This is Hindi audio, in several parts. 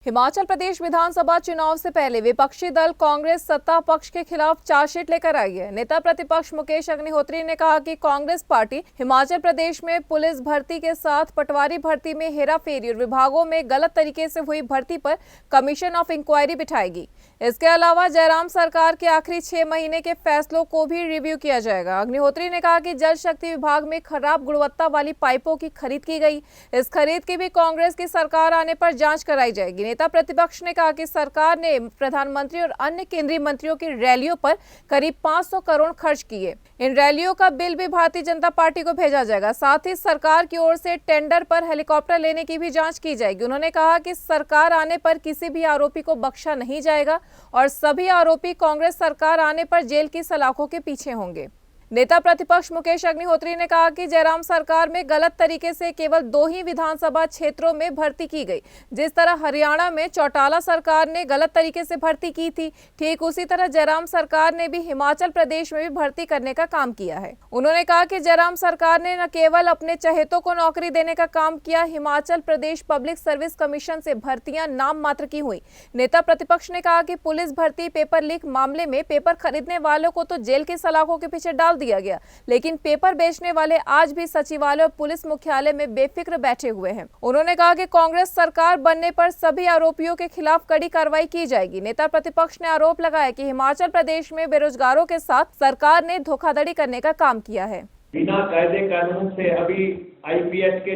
हिमाचल प्रदेश विधानसभा चुनाव से पहले विपक्षी दल कांग्रेस सत्ता पक्ष के खिलाफ चार्जशीट लेकर आई है। नेता प्रतिपक्ष मुकेश अग्निहोत्री ने कहा कि कांग्रेस पार्टी हिमाचल प्रदेश में पुलिस भर्ती के साथ पटवारी भर्ती में हेराफेरी और विभागों में गलत तरीके से हुई भर्ती पर कमीशन ऑफ इंक्वायरी बिठाएगी। इसके अलावा जयराम सरकार के आखिरी 6 महीने के फैसलों को भी रिव्यू किया जाएगा। अग्निहोत्री ने कहा कि जल शक्ति विभाग में खराब गुणवत्ता वाली पाइपों की खरीद की गई। इस खरीद की भी कांग्रेस की सरकार आने पर जांच कराई जाएगी। नेता प्रतिपक्ष ने कहा कि सरकार ने प्रधानमंत्री और अन्य केंद्रीय मंत्रियों की रैलियों पर करीब 500 करोड़ खर्च किए। इन रैलियों का बिल भी भारतीय जनता पार्टी को भेजा जाएगा। साथ ही सरकार की ओर से टेंडर पर हेलीकॉप्टर लेने की भी जांच की जाएगी। उन्होंने कहा कि सरकार आने पर किसी भी आरोपी को बख्शा नहीं जाएगा और सभी आरोपी कांग्रेस सरकार आने पर जेल की सलाखों के पीछे होंगे। नेता प्रतिपक्ष मुकेश अग्निहोत्री ने कहा कि जयराम सरकार में गलत तरीके से केवल 2 ही विधानसभा क्षेत्रों में भर्ती की गई। जिस तरह हरियाणा में चौटाला सरकार ने गलत तरीके से भर्ती की थी, ठीक उसी तरह जयराम सरकार ने भी हिमाचल प्रदेश में भी भर्ती करने का काम किया है। उन्होंने कहा कि जयराम सरकार ने न केवल अपने चहेतों को नौकरी देने का काम किया, Himachal Pradesh public service commission से भर्तियां नाम मात्र की हुई। नेता प्रतिपक्ष ने कहा कि पुलिस भर्ती पेपर लीक मामले में पेपर खरीदने वालों को तो जेल की सलाखों के पीछे डाल दिया गया, लेकिन पेपर बेचने वाले आज भी सचिवालय और पुलिस मुख्यालय में बेफिक्र बैठे हुए हैं। उन्होंने कहा कि कांग्रेस सरकार बनने पर सभी आरोपियों के खिलाफ कड़ी कार्रवाई की जाएगी। नेता प्रतिपक्ष ने आरोप लगाया कि हिमाचल प्रदेश में बेरोजगारों के साथ सरकार ने धोखाधड़ी करने का काम किया है। बिना कायदे कानून से अभी आईपीएस के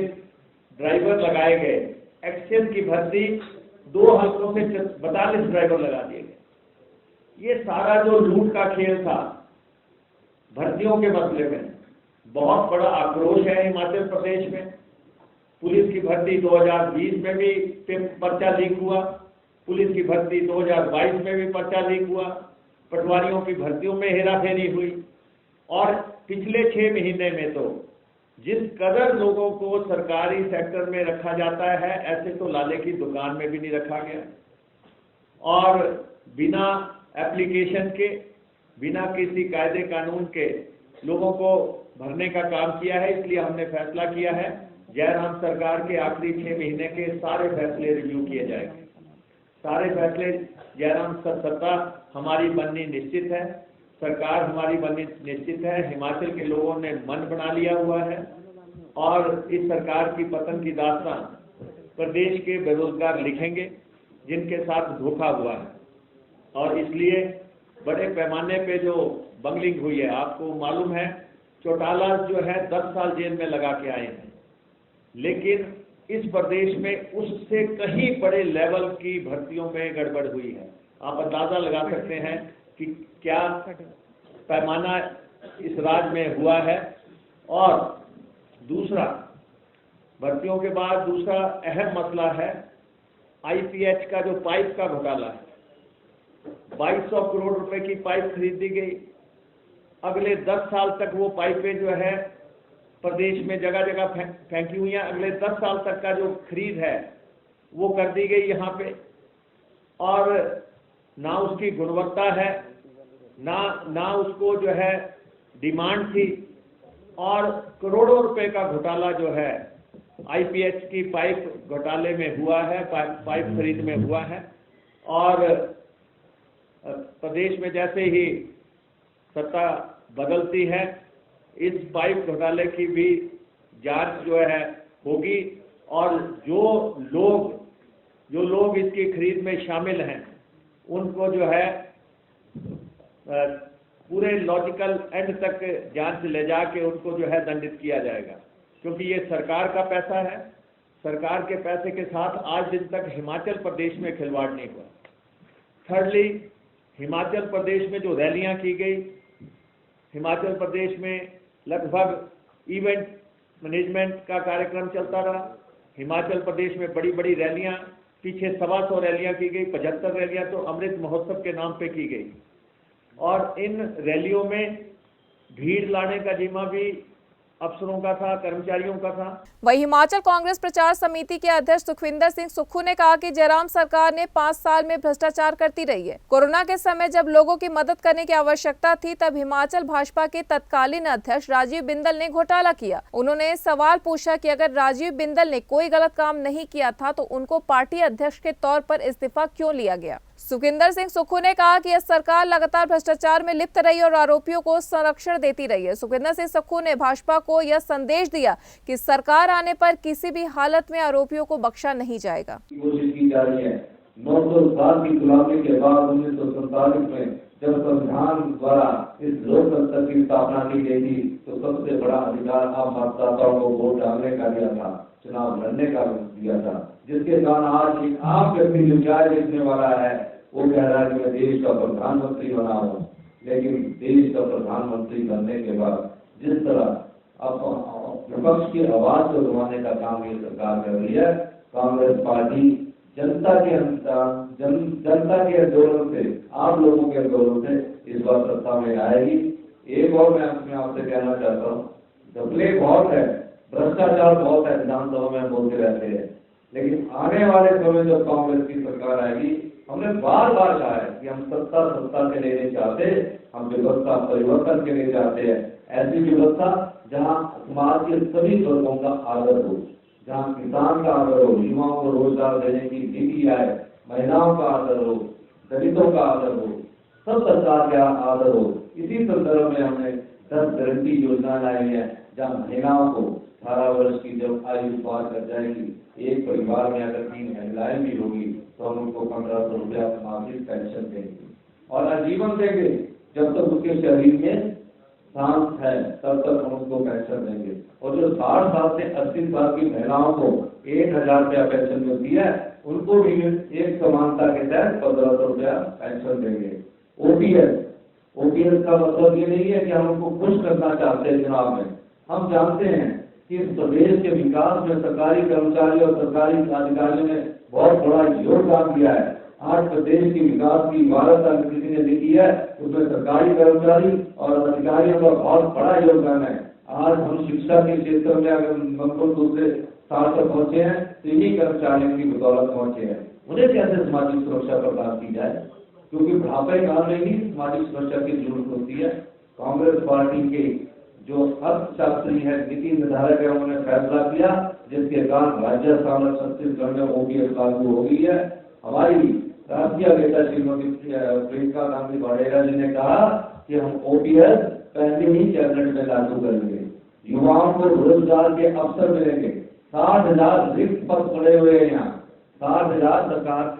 ड्राइवर लगाए गए। एक्सेल की भर्ती 2 हफ्तों से 42 ड्राइवर लगा दिए गए। ये सारा जो लूट का खेल था भर्तियों के मसले में, बहुत बड़ा आक्रोश है हिमाचल प्रदेश में। पुलिस की भर्ती 2020 में भी पर्चा लीक हुआ, पुलिस की भर्ती 2022 में भी पर्चा लीक हुआ, पटवारियों की भर्तियों में हेराफेरी हुई और पिछले 6 महीने में तो जिस कदर लोगों को सरकारी सेक्टर में रखा जाता है, ऐसे तो लाले की दुकान में भी नहीं रखा गया और बिना एप्लीकेशन के, बिना किसी कायदे कानून के लोगों को भरने का काम किया है। इसलिए हमने फैसला किया है जयराम सरकार के आखिरी 6 महीने के सारे फैसले रिव्यू किए जाएंगे। सारे फैसले जयराम सत्ता हमारी बननी निश्चित है, सरकार हमारी बननी निश्चित है। हिमाचल के लोगों ने मन बना लिया हुआ है और इस सरकार की पतन की दास्तां प्रदेश के बेरोजगार लिखेंगे जिनके साथ धोखा हुआ है। और इसलिए बड़े पैमाने पे जो बंगलिंग हुई है, आपको मालूम है चौटाला जो है 10 साल जेल में लगा के आए हैं, लेकिन इस प्रदेश में उससे कहीं बड़े लेवल की भर्तियों में गड़बड़ हुई है। आप अंदाजा लगा सकते हैं कि क्या पैमाना इस राज्य में हुआ है। और दूसरा, भर्तियों के बाद दूसरा अहम मसला है आईपीएच का जो पाइप का घोटाला है। 2200 करोड़ रुपए की पाइप खरीदी गई। अगले 10 साल तक वो पाइपें जो है प्रदेश में जगह जगह फेंकी हुई हैं। अगले 10 साल तक का जो खरीद है वो कर दी गई यहाँ पे, और ना उसकी गुणवत्ता है, ना उसको जो है डिमांड थी, और करोड़ों रुपए का घोटाला जो है आईपीएच की पाइप घोटाले में हुआ है, पाइप खरीद में हुआ है। और प्रदेश में जैसे ही सत्ता बदलती है, इस पाइप घोटाले की भी जांच जो है होगी और जो लोग इसकी खरीद में शामिल हैं उनको जो है पूरे लॉजिकल एंड तक जांच ले जाके उनको जो है दंडित किया जाएगा, क्योंकि ये सरकार का पैसा है। सरकार के पैसे के साथ आज दिन तक हिमाचल प्रदेश में खिलवाड़ नहीं हुआ। थर्डली, हिमाचल प्रदेश में जो रैलियां की गई, हिमाचल प्रदेश में लगभग इवेंट मैनेजमेंट का कार्यक्रम चलता रहा। हिमाचल प्रदेश में बड़ी बड़ी रैलियां, पीछे 125 रैलियां की गई, 75 रैलियां तो अमृत महोत्सव के नाम पे की गई। और इन रैलियों में भीड़ लाने का जिम्मा भी अफसरों का था, कर्मचारियों का था। वहीं हिमाचल कांग्रेस प्रचार समिति के अध्यक्ष सुखविंदर सिंह सुक्खू ने कहा कि जयराम सरकार ने 5 साल में भ्रष्टाचार करती रही है। कोरोना के समय जब लोगों की मदद करने की आवश्यकता थी, तब हिमाचल भाजपा के तत्कालीन अध्यक्ष राजीव बिंदल ने घोटाला किया। उन्होंने सवाल पूछा कि अगर राजीव बिंदल ने कोई गलत काम नहीं किया था तो उनको पार्टी अध्यक्ष के तौर पर इस्तीफा क्यों लिया गया। सुखविंदर सिंह सुक्खू ने कहा कि यह सरकार लगातार भ्रष्टाचार में लिप्त रही और आरोपियों को संरक्षण देती रही है। सुखविंदर सिंह सुक्खू ने भाजपा को यह संदेश दिया कि सरकार आने पर किसी भी हालत में आरोपियों को बख्शा नहीं जाएगा। कोशिश की जा रही है। 900 की गुलामी के बाद 1947 में जब संविधान द्वारा इस लोकतंत्र की स्थापना की गई थी तो सबसे बड़ा अधिकार आम मतदाताओं को वोट डालने का दिया था, चुनाव लड़ने का दिया था, जिसके कारण आज एक आम व्यक्ति जो चाय बेचने वाला है वो कह रहा है कि मैं देश का प्रधानमंत्री बना हूँ। लेकिन देश का प्रधानमंत्री बनने के बाद जिस तरह अब विपक्ष की आवाज को दबाने का काम ये सरकार कर रही है, कांग्रेस पार्टी जनता के आंदोलन से, आप लोगों के आंदोलन से इस बार सत्ता में आएगी। एक और मैं अपने आपसे कहना चाहता हूँ, घपले बहुत है, भ्रष्टाचार बहुत है, विधानसभा में बोलते रहते हैं, लेकिन आने वाले समय जब कांग्रेस की सरकार आएगी, हमने बार बार कहा है कि हम सत्ता के लिए चाहते, हम व्यवस्था परिवर्तन के लिए चाहते हैं। ऐसी व्यवस्था जहां समाज के सभी वर्गों का आदर हो, जहां किसान का आदर हो, युवाओं को रोजगार देने की नीति आए, महिलाओं का आदर हो, दलितों का आदर हो, सब सरकार का आदर हो। इसी संदर्भ में हमने 10 गारंटी योजना लाई है, जहां महिलाओं को 18 वर्ष की जब आयु पार कर जाएगी, एक परिवार में अगर 3 महिलाएं भी होगी तो हम उनको 1500 रुपया मासिक पेंशन देंगे और आजीवन देंगे। जब तक उसके शरीर में सांस है तब तक हम उसको पेंशन देंगे। और जो 60 साल से 80 साल की महिलाओं को 1000 रुपया पेंशन मिलती है, उनको भी एक समानता के तहत 1500 रुपया पेंशन देंगे। ओपीएस का मतलब ये नहीं है कि हम उनको खुश करना चाहते हैं चुनाव में। हम जानते हैं कि इस प्रदेश के विकास में सरकारी कर्मचारी और सरकारी अधिकारियों ने बहुत बड़ा योगदान दिया है। आज प्रदेश की विकास की इमारत अगर किसी ने लिखी है, उसमें सरकारी कर्मचारी और अधिकारियों का बहुत बड़ा योगदान है। आज हम शिक्षा के क्षेत्र में अगर मंगल दूसरे स्थान पर पहुंचे हैं तो इन्हीं कर्मचारियों की बदौलत पहुंचे हैं। उन्हें कैसे सामाजिक सुरक्षा प्रदान की जाए, क्योंकि बुढ़ापे काल में ही सामाजिक सुरक्षा की जरूरत होती है। कांग्रेस पार्टी के जो अर्थशास्त्री है, नीति निर्धारक है, उन्होंने फैसला किया जिसके कारण राज्य सामने छत्तीसगढ़ में ओपीएस लागू हो गई है। हमारी राष्ट्रीय नेता श्रीमती प्रियंका गांधी वाड्रा जी ने कहा कि हम ओपीएस पहले ही कैबिनेट में लागू करेंगे। युवाओं को रोजगार के अवसर मिलेंगे। 60,000 रिक्त पद पड़े हुए हैं यहाँ, 60,000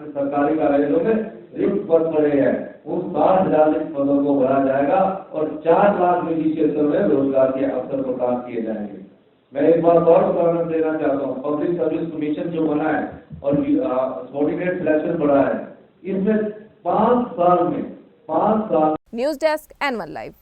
सरकारी कार्यालयों में रिक्त पद पड़े हैं। उन 60,000 रिक्त पदों को भरा जाएगा और 4 लाख निजी क्षेत्रों में रोजगार के अवसर प्रदान किए जाएंगे। मैं एक बार और उदाहरण देना चाहता हूँ। पब्लिक सर्विस कमीशन जो बना है और सबॉर्डिनेट सिलेक्शन बढ़ा है, इसमें 5 साल न्यूज डेस्क N1 लाइव।